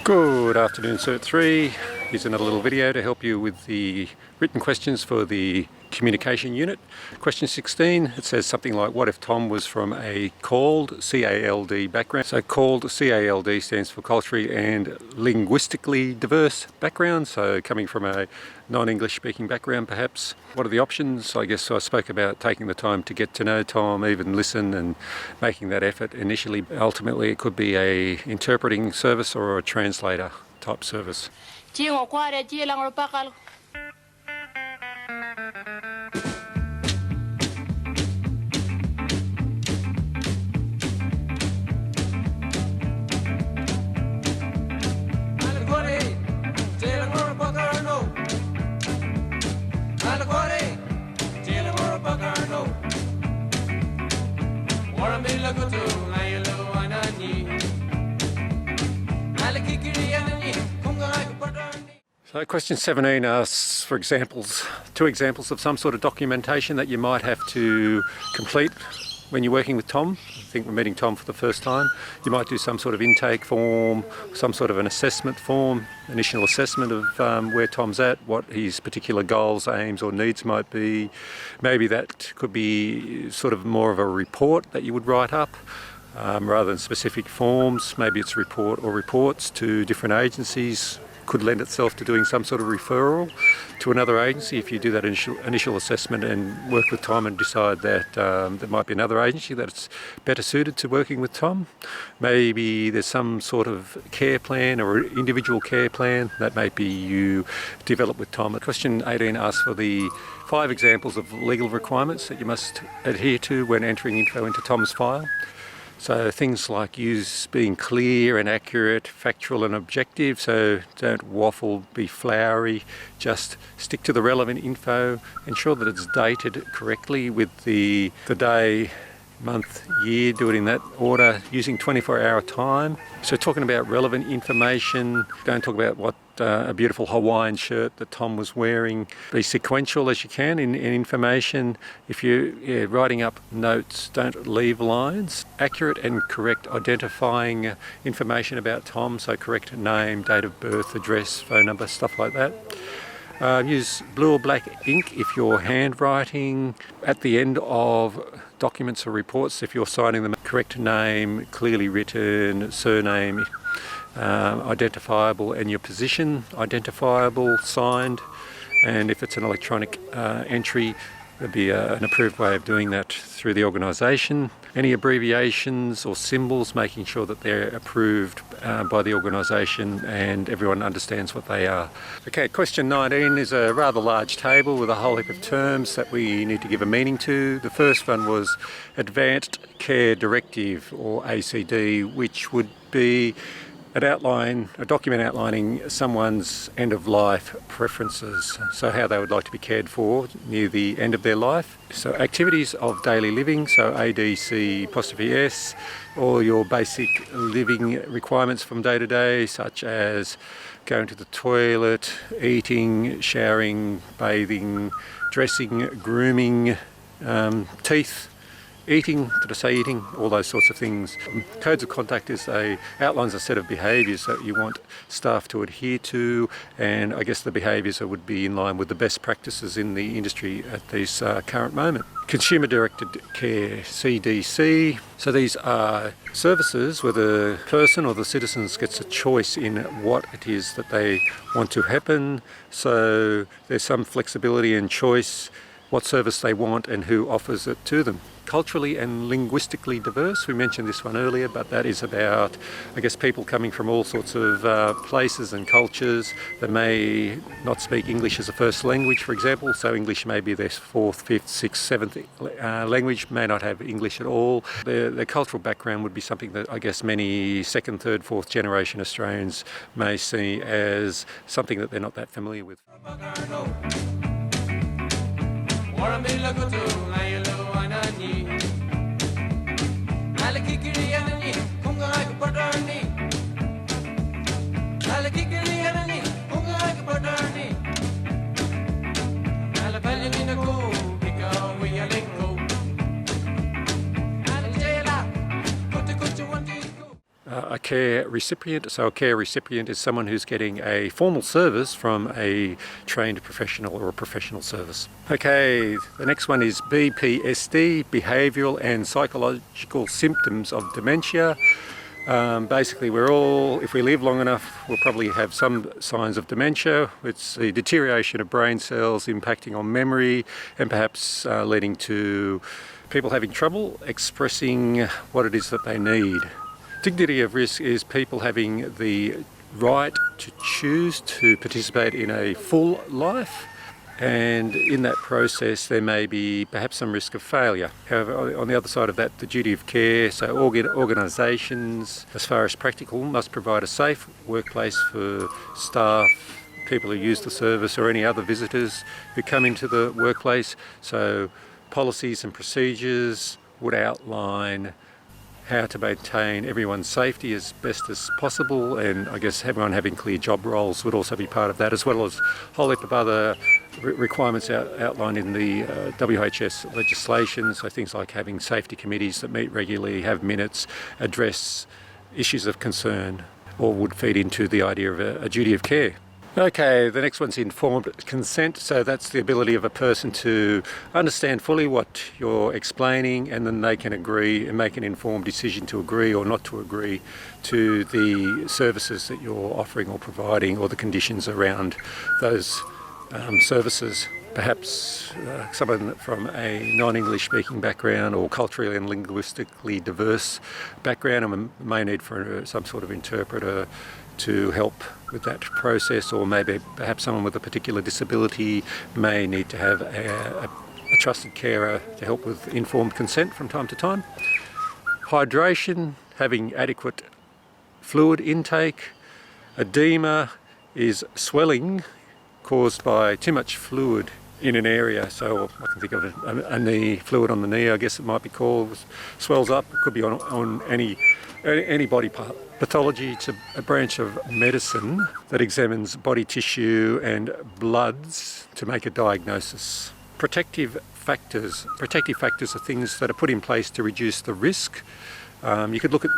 Good afternoon, Cert 3. Here's another little video to help you with the written questions for the communication unit. Question 16, it says something like, what if Tom was from a CALD, C-A-L-D background? So CALD, C-A-L-D stands for culturally and linguistically diverse background, so coming from a non-English speaking background perhaps. What are the options? I guess I spoke about taking the time to get to know Tom, even listen and making that effort initially. Ultimately it could be a interpreting service or a translator type service. So question 17 asks for examples, 2 examples of some sort of documentation that you might have to complete when you're working with Tom. I think we're meeting Tom for the first time. You might do some sort of intake form, some sort of an assessment form, initial assessment of where Tom's at, what his particular goals, aims or needs might be. Maybe that could be sort of more of a report that you would write up. Rather than specific forms, maybe it's a report or reports to different agencies. Could lend itself to doing some sort of referral to another agency if you do that initial assessment and work with Tom and decide that there might be another agency that's better suited to working with Tom. Maybe there's some sort of care plan or individual care plan that maybe you develop with Tom. Question 18 asks for the 5 examples of legal requirements that you must adhere to when entering info into Tom's file. So things like being clear and accurate, factual and objective, so don't waffle, be flowery, just stick to the relevant info, ensure that it's dated correctly with the day, month, year, do it in that order, using 24-hour time. So talking about relevant information, don't talk about what a beautiful Hawaiian shirt that Tom was wearing. Be sequential as you can in information. If you're writing up notes, don't leave lines. Accurate and correct identifying information about Tom, so correct name, date of birth, address, phone number, stuff like that. Use blue or black ink if you're handwriting. At the end of documents or reports, if you're signing them, correct name, clearly written, surname, identifiable, and your position identifiable, signed. And if it's an electronic entry, there'd be an approved way of doing that through the organisation. Any abbreviations or symbols, making sure that they're approved by the organisation and everyone understands what they are. Okay, question 19 is a rather large table with a whole heap of terms that we need to give a meaning to. The first one was Advanced Care Directive, or ACD, which would be a document outlining someone's end-of-life preferences, so how they would like to be cared for near the end of their life. So activities of daily living, so ADC', all your basic living requirements from day to day, such as going to the toilet, eating, showering, bathing, dressing, grooming, teeth, eating, did I say eating? All those sorts of things. Codes of conduct outlines a set of behaviours that you want staff to adhere to, and I guess the behaviours would be in line with the best practices in the industry at this current moment. Consumer Directed Care, CDC. So these are services where the person or the citizens gets a choice in what it is that they want to happen. So there's some flexibility and choice what service they want and who offers it to them. Culturally and linguistically diverse, we mentioned this one earlier, but that is about, I guess, people coming from all sorts of places and cultures. They may not speak English as a first language, for example, so English may be their 4th, 5th, 6th, 7th language, may not have English at all. Their cultural background would be something that I guess many 2nd, 3rd, 4th generation Australians may see as something that they're not that familiar with. a care recipient. So a care recipient is someone who's getting a formal service from a trained professional or a professional service. Okay, the next one is BPSD, behavioural and psychological symptoms of dementia. Basically, if we live long enough, we'll probably have some signs of dementia. It's the deterioration of brain cells impacting on memory and perhaps leading to people having trouble expressing what it is that they need. Dignity of risk is people having the right to choose to participate in a full life, and in that process there may be perhaps some risk of failure. However, on the other side of that, the duty of care, so organisations, as far as practical, must provide a safe workplace for staff, people who use the service or any other visitors who come into the workplace. So policies and procedures would outline how to maintain everyone's safety as best as possible, and I guess everyone having clear job roles would also be part of that, as well as a whole heap of other requirements outlined in the WHS legislation. So things like having safety committees that meet regularly, have minutes, address issues of concern, or would feed into the idea of a duty of care. Okay, the next one's informed consent. So that's the ability of a person to understand fully what you're explaining, and then they can agree and make an informed decision to agree or not to agree to the services that you're offering or providing, or the conditions around those services. Perhaps someone from a non-English speaking background or culturally and linguistically diverse background, and may need for some sort of interpreter to help with that process, or maybe perhaps someone with a particular disability may need to have a trusted carer to help with informed consent from time to time. Hydration, having adequate fluid intake. Edema is swelling caused by too much fluid in an area. So I can think of a knee, fluid on the knee, I guess it might be called, swells up. It could be on any body part. Pathology, it's a branch of medicine that examines body tissue and bloods to make a diagnosis. Protective factors are things that are put in place to reduce the risk. You could look at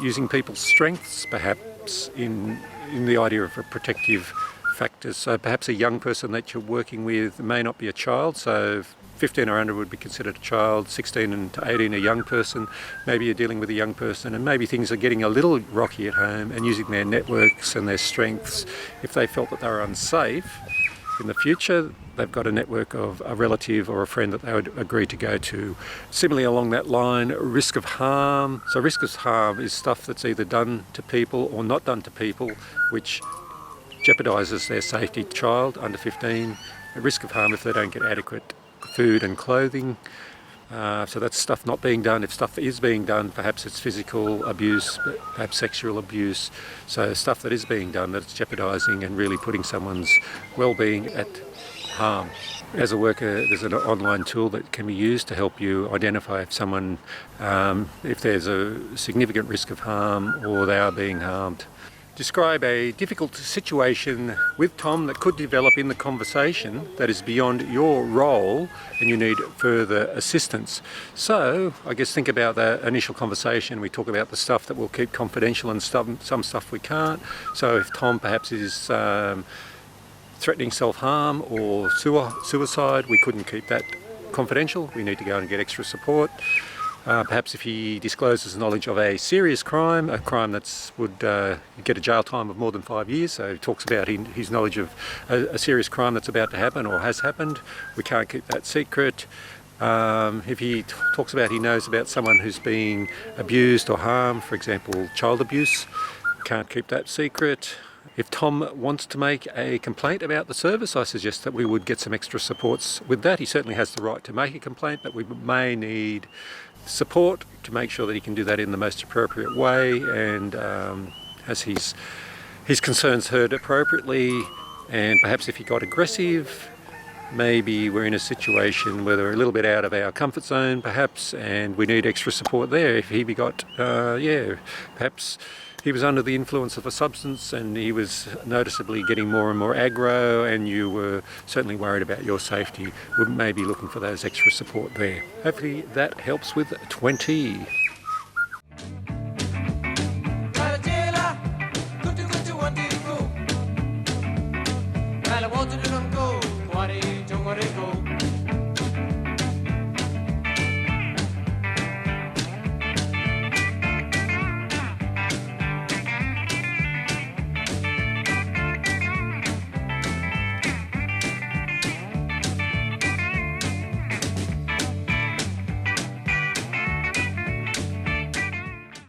using people's strengths perhaps in the idea of a protective factors. So perhaps a young person that you're working with may not be a child, so 15 or under would be considered a child, 16 to 18 a young person. Maybe you're dealing with a young person and maybe things are getting a little rocky at home, and using their networks and their strengths, if they felt that they were unsafe in the future, they've got a network of a relative or a friend that they would agree to go to. Similarly along that line, risk of harm. So risk of harm is stuff that's either done to people or not done to people, which jeopardises their safety. Child under 15, a risk of harm if they don't get adequate food and clothing. So that's stuff not being done. If stuff is being done, perhaps it's physical abuse, perhaps sexual abuse. So stuff that is being done that's jeopardising and really putting someone's well-being at harm. As a worker, there's an online tool that can be used to help you identify if someone, if there's a significant risk of harm or they are being harmed. Describe a difficult situation with Tom that could develop in the conversation that is beyond your role and you need further assistance. So I guess think about the initial conversation. We talk about the stuff that we'll keep confidential and some stuff we can't. So if Tom perhaps is threatening self-harm or suicide, we couldn't keep that confidential. We need to go and get extra support. Perhaps if he discloses knowledge of a serious crime, a crime that would get a jail time of more than 5 years, so he talks about his knowledge of a serious crime that's about to happen or has happened, we can't keep that secret. If he talks about he knows about someone who's being abused or harmed, for example, child abuse, can't keep that secret. If Tom wants to make a complaint about the service, I suggest that we would get some extra supports with that. He certainly has the right to make a complaint, but we may need support to make sure that he can do that in the most appropriate way and has his concerns heard appropriately. And perhaps if he got aggressive, maybe we're in a situation where they're a little bit out of our comfort zone perhaps, and we need extra support there. If he got, perhaps he was under the influence of a substance and he was noticeably getting more and more aggro, and you were certainly worried about your safety, we may be looking for those extra support there. Hopefully that helps with 20.